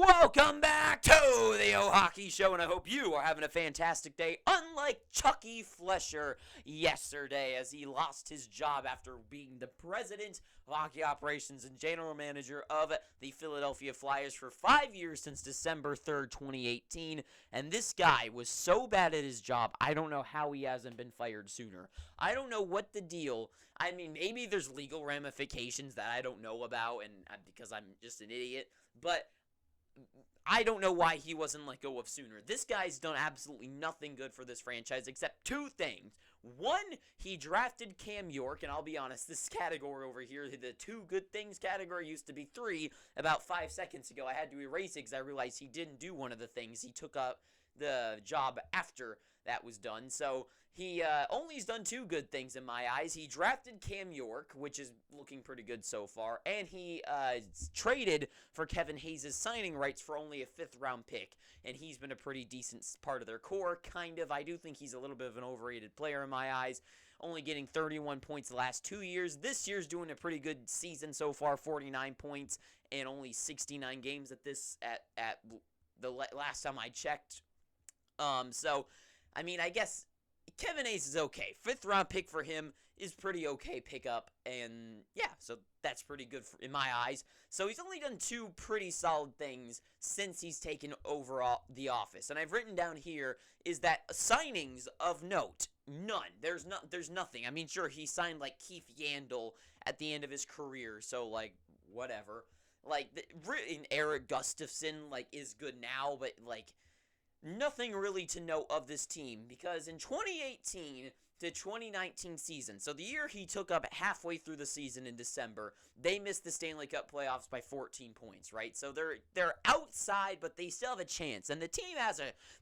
Welcome back to the O Hockey Show, and I hope you are having a fantastic day, unlike Chucky Fletcher yesterday, as he lost his job after being the president of hockey operations and general manager of the Philadelphia Flyers for 5 years since December 3rd, 2018. And this guy was so bad at his job, I don't know how he hasn't been fired sooner. I don't know what the deal. I mean, maybe there's legal ramifications that I don't know about, and because I'm just an idiot, but I don't know why he wasn't let go of sooner. This guy's done absolutely nothing good for this franchise except two things. One, he drafted Cam York, and I'll be honest, this category over here, the two good things category used to be three about 5 seconds ago. I had to erase it because I realized he didn't do one of the things. He took up the job after that was done. So he only has done two good things in my eyes. He drafted Cam York, which is looking pretty good so far, and he traded for Kevin Hayes' signing rights for only a fifth-round pick, and he's been a pretty decent part of their core, kind of. I do think he's a little bit of an overrated player in my eyes, only getting 31 points the last 2 years. This year's doing a pretty good season so far, 49 points and only 69 games at the last time I checked. So, I mean, I guess Kevin Hayes is okay. Fifth-round pick for him is pretty okay pickup, and yeah, so that's pretty good in my eyes. So he's only done two pretty solid things since he's taken over the office, and I've written down here is that signings of note, none. There's nothing. I mean, sure, he signed like Keith Yandel at the end of his career, so like whatever. Like Eric Gustafson like is good now, but like nothing really to note of this team, because in 2018 to 2019 season, so the year he took up halfway through the season in December, they missed the Stanley Cup playoffs by 14 points, right? So they're outside, but they still have a chance. And the team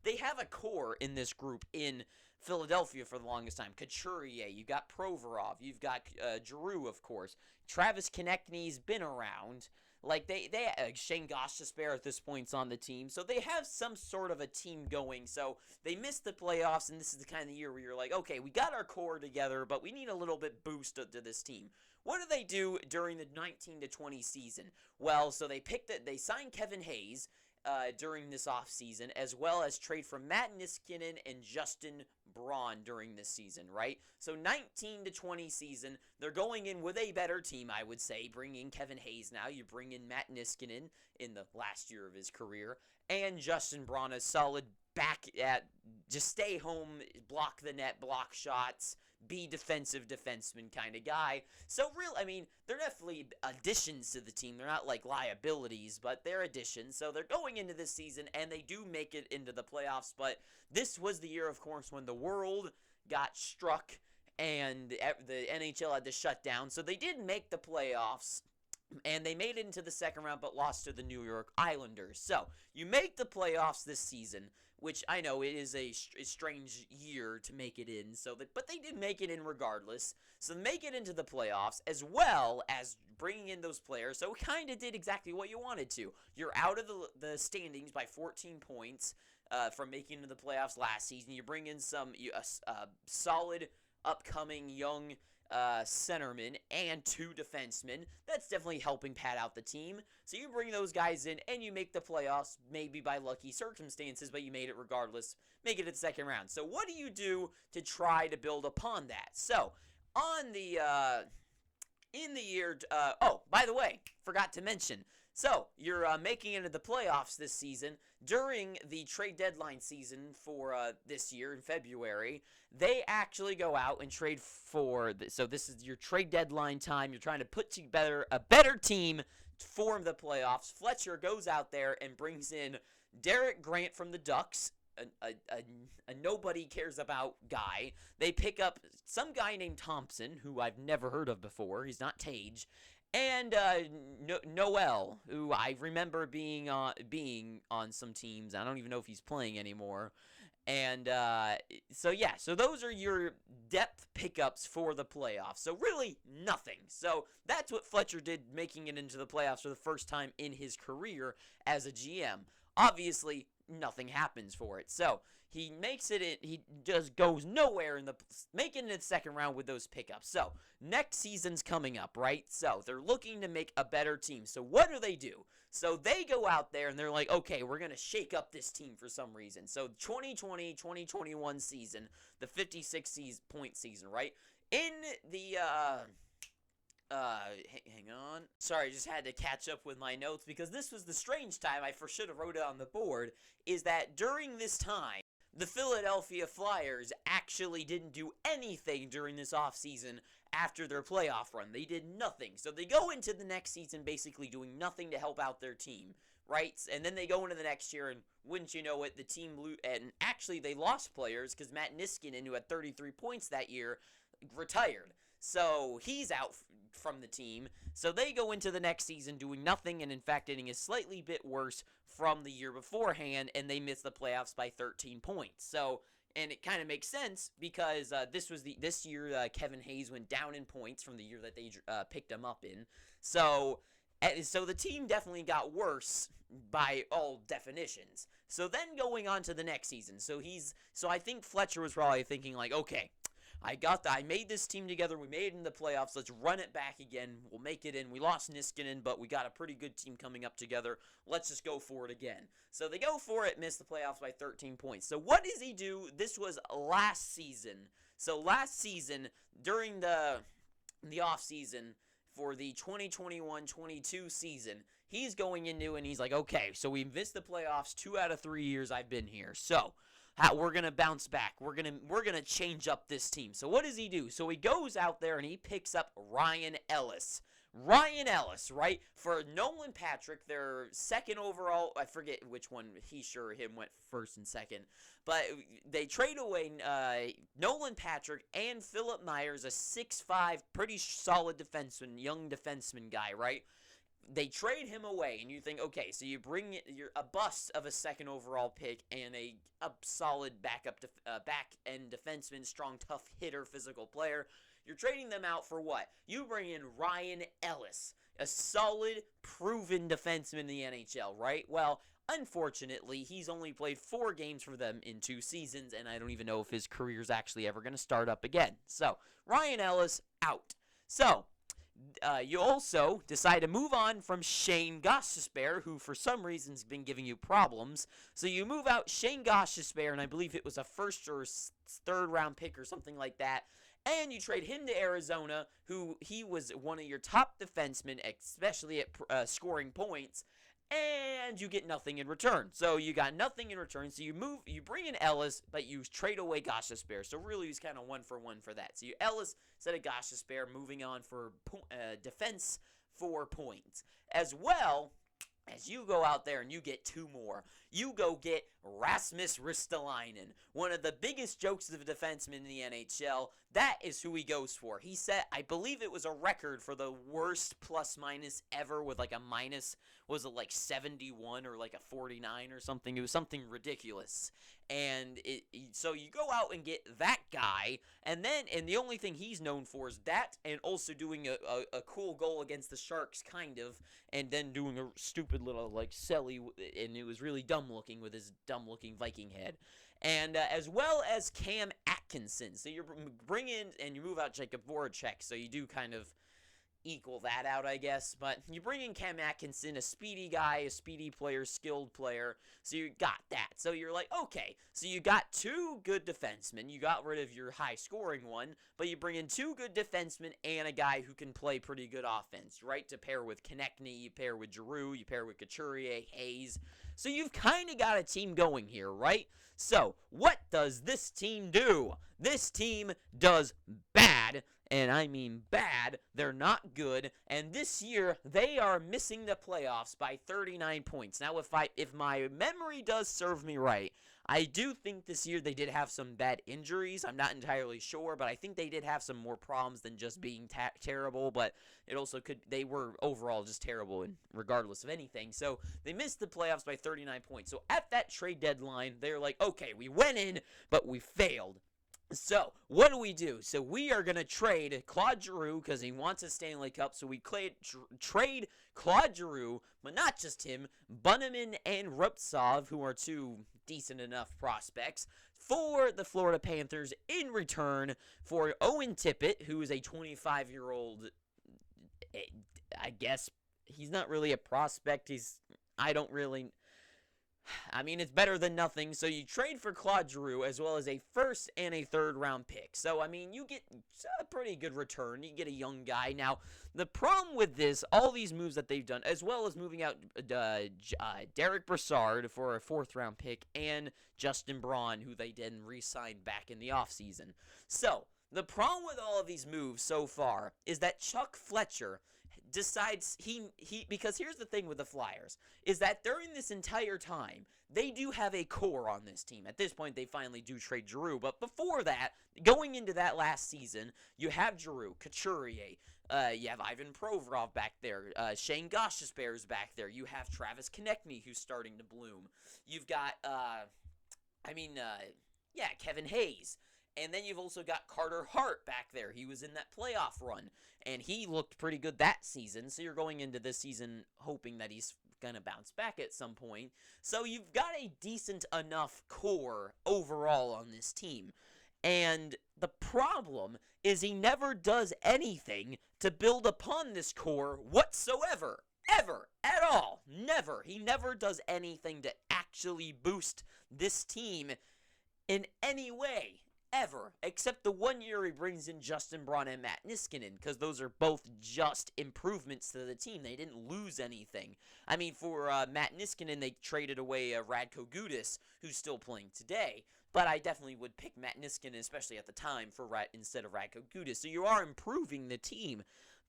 they have a core in this group in Philadelphia for the longest time. Couturier, you've got Provorov, you've got Giroux, of course. Travis Konechny's been around. Like, they Shane Gostisbehere at this point's on the team, so they have some sort of a team going. So they missed the playoffs, and this is the kind of year where you're like, okay, we got our core together, but we need a little bit boost to this team. What do they do during the 19 to 20 season? Well, so they signed Kevin Hayes during this offseason, as well as trade for Matt Niskanen and Justin Braun during this season, right? So 19 to 20 season, they're going in with a better team, I would say. Bring in Kevin Hayes now. You bring in Matt Niskanen in the last year of his career, and Justin Braun, a solid back at just stay home, block the net, block shots, be defensive defenseman kind of guy. So I mean, they're definitely additions to the team. They're not like liabilities, but they're additions. So they're going into this season, and they do make it into the playoffs. But this was the year, of course, when the world got struck and the NHL had to shut down. So they did make the playoffs, and they made it into the second round, but lost to the New York Islanders. So you make the playoffs this season, which I know it is a strange year to make it in, but they did make it in regardless. So make it into the playoffs, as well as bringing in those players. So it kind of did exactly what you wanted to. You're out of the standings by 14 points from making it into the playoffs last season. You bring in some solid, upcoming, young centerman and two defensemen. That's definitely helping pad out the team. So you bring those guys in and you make the playoffs, maybe by lucky circumstances, but you made it regardless. Make it to the second round. So what do you do to try to build upon that? So on the in the year by the way, forgot to mention, so you're making it into the playoffs this season. During the trade deadline season for this year in February, they actually go out and trade for so this is your trade deadline time. You're trying to put together a better team to form the playoffs. Fletcher goes out there and brings in Derek Grant from the Ducks, a nobody cares about guy. They pick up some guy named Thompson, who I've never heard of before. He's not Tage. And Noel, who I remember being on some teams. I don't even know if he's playing anymore. And so those are your depth pickups for the playoffs. So really nothing. So that's what Fletcher did, making it into the playoffs for the first time in his career as a GM. obviously, nothing happens for it. So he makes it in, he just goes nowhere in the making it in the second round with those pickups. So next season's coming up, right? So they're looking to make a better team. So what do? So they go out there and they're like, okay, we're going to shake up this team for some reason. So 2020-2021 season, the 56-point season, right? In the hang on. Sorry, I just had to catch up with my notes because this was the strange time. I for should have wrote it on the board. Is that during this time, the Philadelphia Flyers actually didn't do anything during this offseason after their playoff run. They did nothing. So they go into the next season basically doing nothing to help out their team, right? And then they go into the next year, and wouldn't you know it, the team and actually they lost players because Matt Niskanen, who had 33 points that year, retired. So he's out from the team. So they go into the next season doing nothing, and in fact getting a slightly bit worse from the year beforehand, and they missed the playoffs by 13 points. So, and it kind of makes sense because this year Kevin Hayes went down in points from the year that they picked him up in. So the team definitely got worse by all definitions. So then going on to the next season. So I think Fletcher was probably thinking like, okay, I made this team together. We made it in the playoffs. Let's run it back again. We'll make it in. We lost Niskanen, but we got a pretty good team coming up together. Let's just go for it again. So they go for it, miss the playoffs by 13 points. So what does he do? This was last season. So last season, during the offseason for the 2021-22 season, he's going into and he's like, okay, so we missed the playoffs 2 out of 3 years I've been here. So we're going to bounce back. We're going to change up this team. So what does he do? So he goes out there and he picks up Ryan Ellis. Ryan Ellis, right? For Nolan Patrick, their second overall. I forget which one him went first and second. But they trade away Nolan Patrick and Philip Myers, a 6'5", pretty solid defenseman, young defenseman guy, right? They trade him away, and you think, okay, so you bring a bust of a second overall pick and a solid back-end defenseman, strong, tough hitter, physical player. You're trading them out for what? You bring in Ryan Ellis, a solid, proven defenseman in the NHL, right? Well, unfortunately, he's only played 4 games for them in 2 seasons, and I don't even know if his career's actually ever going to start up again. So, Ryan Ellis, out. So, you also decide to move on from Shane Gostisbehere, who for some reason has been giving you problems. So you move out Shane Gostisbehere, and I believe it was a first or third round pick or something like that. And you trade him to Arizona, who he was one of your top defensemen, especially at scoring points. And you get nothing in return. So you got nothing in return. So you bring in Ellis, but you trade away Gostisbehere. So really, he's kind of 1 for 1 for that. So you Ellis instead of Gostisbehere, moving on for defense 4 points. As well as you go out there and you get 2 more. You go get Rasmus Ristolainen, one of the biggest jokes of a defenseman in the NHL. That is who he goes for. He set, I believe it was a record for the worst plus-minus ever with like a minus, was it like 71 or like a 49 or something? It was something ridiculous. And so you go out and get that guy, and the only thing he's known for is that, and also doing a cool goal against the Sharks, kind of, and then doing a stupid little, like, celly, and it was really dumb-looking with his dumb-looking Viking head. And as well as Cam Atkinson. So you bring in, and you move out Jacob Voracek, so you do kind of equal that out, I guess. But you bring in Cam Atkinson, a speedy guy, a speedy player, skilled player. So you got that. So you're like, okay, so you got 2 good defensemen. You got rid of your high-scoring one, but you bring in 2 good defensemen and a guy who can play pretty good offense, right? To pair with Konechny, you pair with Giroux, you pair with Couturier, Hayes. So you've kind of got a team going here, right? So what does this team do? This team does bad. And I mean bad. They're not good. And this year, they are missing the playoffs by 39 points. Now, if my memory does serve me right, I do think this year they did have some bad injuries. I'm not entirely sure, but I think they did have some more problems than just being terrible. But it also they were overall just terrible, regardless of anything. So they missed the playoffs by 39 points. So at that trade deadline, they're like, okay, we went in, but we failed. So, what do? So, we are going to trade Claude Giroux because he wants a Stanley Cup. So, we trade Claude Giroux, but not just him, Bunnaman and Ruptsov, who are two decent enough prospects, for the Florida Panthers in return for Owen Tippett, who is a 25-year-old, I guess he's not really a prospect. I don't really, I mean, it's better than nothing. So you trade for Claude Giroux as well as a first and a third round pick. So, I mean, you get a pretty good return. You get a young guy. Now, the problem with this, all these moves that they've done, as well as moving out Derek Brassard for a fourth round pick and Justin Braun, who they didn't re-sign back in the offseason. So, the problem with all of these moves so far is that Chuck Fletcher decides because here's the thing with the Flyers is that during this entire time they do have a core on this team. At this point they finally do trade Giroux, but before that, going into that last season, you have Giroux, Couturier, you have Ivan Provorov back there, Shane Gostisbehere's back there, you have Travis Konechny who's starting to bloom, you've got Kevin Hayes. And then you've also got Carter Hart back there. He was in that playoff run, and he looked pretty good that season. So you're going into this season hoping that he's going to bounce back at some point. So you've got a decent enough core overall on this team. And the problem is he never does anything to build upon this core whatsoever. Ever. At all. Never. He never does anything to actually boost this team in any way. Ever, except the 1 year he brings in Justin Braun and Matt Niskanen, because those are both just improvements to the team. They didn't lose anything. I mean, for Matt Niskanen, they traded away Radko Gudas, who's still playing today. But I definitely would pick Matt Niskanen, especially at the time, instead of Radko Gudas. So you are improving the team,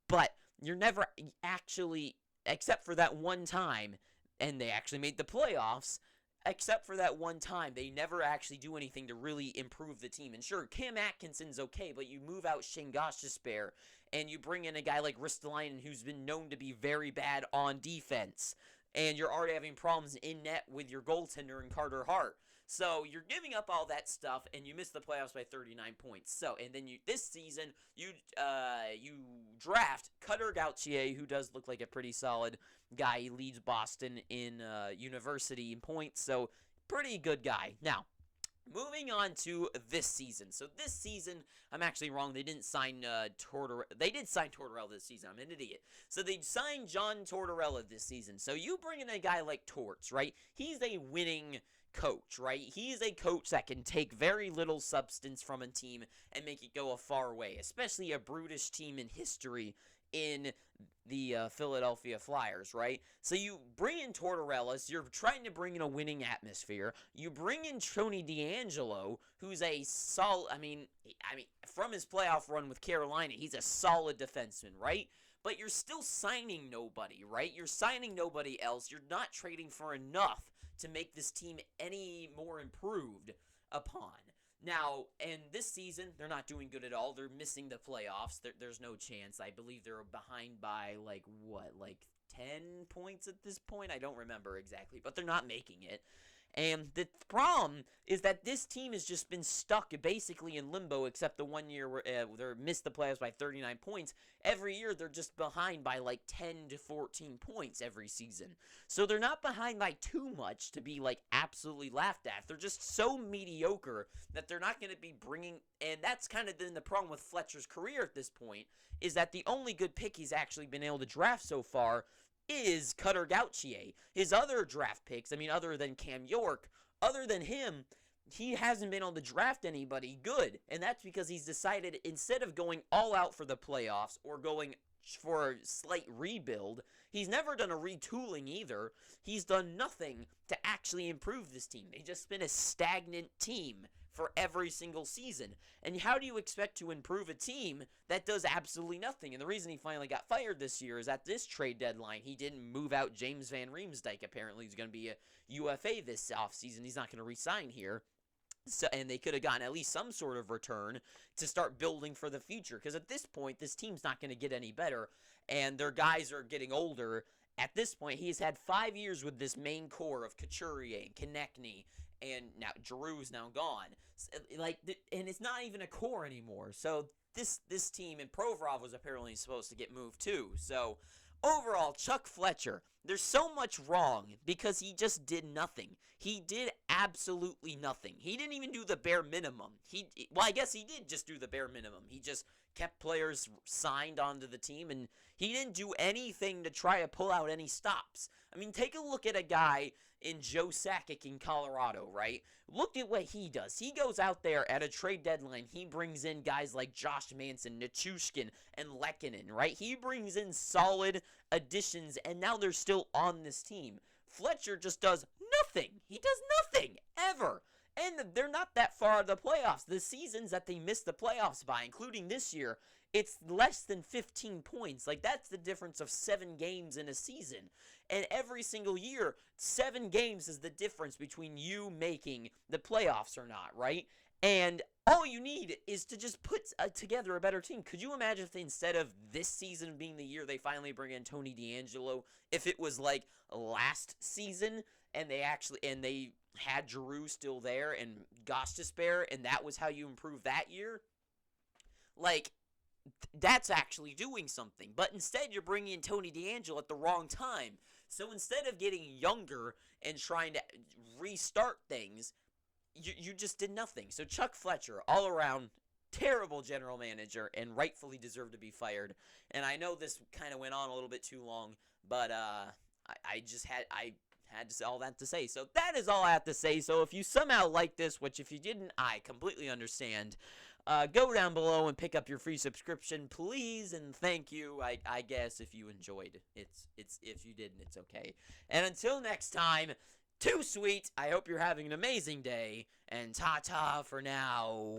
but you're never actually, except for that one time, and they actually made the playoffs. Except for that one time, they never actually do anything to really improve the team. And sure, Cam Atkinson's okay, but you move out Shane Gostisbehere, and you bring in a guy like Ristolainen, who's been known to be very bad on defense. And you're already having problems in net with your goaltender and Carter Hart. So you're giving up all that stuff, and you miss the playoffs by 39 points. So, and then this season, you draft Cutter Gauthier, who does look like a pretty solid guy. He leads Boston in university in points, so pretty good guy. Now, moving on to this season. So this season, I'm actually wrong. They didn't sign Tortorella. They did sign Tortorella this season. I'm an idiot. So they signed John Tortorella this season. So you bring in a guy like Torts, right? He's a winning coach, right? He's a coach that can take very little substance from a team and make it go a far way, especially a brutish team in history in the Philadelphia Flyers, right? So you bring in Tortorella, so you're trying to bring in a winning atmosphere. You bring in Tony DeAngelo, who's a solid, I mean, from his playoff run with Carolina, he's a solid defenseman, right? But you're still signing nobody, right? You're signing nobody else. You're not trading for enough to make this team any more improved upon. Now, and this season, they're not doing good at all. They're missing the playoffs. There's no chance. I believe they're behind by, 10 points at this point? I don't remember exactly, but they're not making it. And the problem is that this team has just been stuck basically in limbo, except the 1 year where they missed the playoffs by 39 points. Every year, they're just behind by 10 to 14 points every season. So they're not behind by too much to be absolutely laughed at. They're just so mediocre that they're not going to be bringing, and that's kind of been the problem with Fletcher's career at this point, is that the only good pick he's actually been able to draft so far is Cutter Gauthier. His other draft picks, other than Cam York, other than him, he hasn't been able to draft anybody good. And that's because he's decided, instead of going all out for the playoffs or going for a slight rebuild, he's never done a retooling either. He's done nothing to actually improve this team. They've just been a stagnant team for every single season. And how do you expect to improve a team that does absolutely nothing? And the reason he finally got fired this year is at this trade deadline, he didn't move out James Van Riemsdyk. Apparently, he's going to be a UFA this offseason. He's not going to re-sign here. So, and they could have gotten at least some sort of return to start building for the future. Because at this point, this team's not going to get any better. And their guys are getting older. at this point, he's had 5 years with this main core of Couturier and Konechny, and now Giroux's now gone. And it's not even a core anymore. So this team, and Provorov was apparently supposed to get moved too. So overall, Chuck Fletcher, there's so much wrong because he just did nothing. He did absolutely nothing. He didn't even do the bare minimum. Well, I guess he did just do the bare minimum. He just kept players signed onto the team, and he didn't do anything to try to pull out any stops. I mean, take a look at a guy in Joe Sakic in Colorado, right? Look at what he does. He goes out there at a trade deadline. He brings in guys like Josh Manson, Nichushkin, and Lehkonen, right? He brings in solid additions, and now they're still on this team. Fletcher just does nothing. He does nothing, ever. And they're not that far out of the playoffs. The seasons that they missed the playoffs by, including this year, it's less than 15 points. Like, that's the difference of 7 games in a season. And every single year, 7 games is the difference between you making the playoffs or not, right? And all you need is to just put together a better team. Could you imagine if instead of this season being the year they finally bring in Tony DeAngelo, if it was like last season and they had Giroux still there and Gostisbehere, and that was how you improve that year? Like, that's actually doing something. But instead, you're bringing in Tony DeAngelo at the wrong time. So instead of getting younger and trying to restart things, you just did nothing. So Chuck Fletcher, all around, terrible general manager and rightfully deserved to be fired. And I know this kind of went on a little bit too long, but I had to say all that to say. So that is all I have to say. So if you somehow like this, which if you didn't, I completely understand, go down below and pick up your free subscription, please, and thank you. I guess if you enjoyed, it's if you didn't, it's okay. And until next time, too sweet. I hope you're having an amazing day, and ta-ta for now.